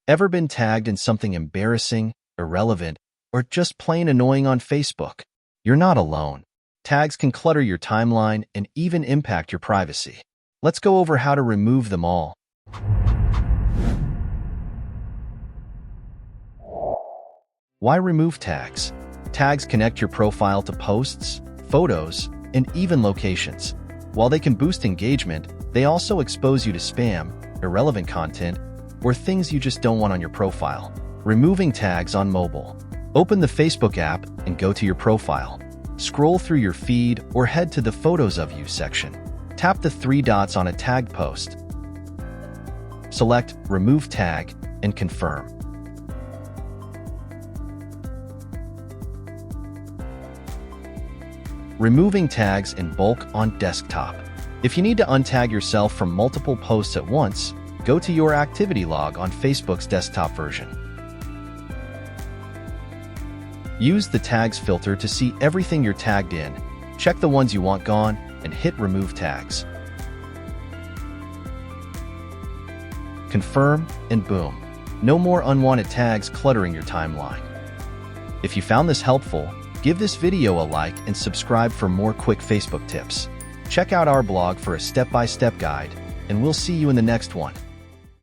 Ever been tagged in something embarrassing, irrelevant, or just plain annoying on Facebook? You're not alone. Tags can clutter your timeline and even impact your privacy. Let's go over how to remove them all. Why remove tags? Tags connect your profile to posts, photos, and even locations. While they can boost engagement, they also expose you to spam, irrelevant content, or things you just don't want on your profile. Removing tags on mobile. Open the Facebook app and go to your profile. Scroll through your feed or head to the Photos of You section. Tap the three dots on a tagged post. Select Remove Tag and confirm. Removing tags in bulk on desktop. If you need to untag yourself from multiple posts at once, go to your activity log on Facebook's desktop version. Use the tags filter to see everything you're tagged in. Check the ones you want gone and hit Remove Tags. Confirm and boom. No more unwanted tags cluttering your timeline. If you found this helpful, give this video a like and subscribe for more quick Facebook tips. Check out our blog for a step-by-step guide, and we'll see you in the next one.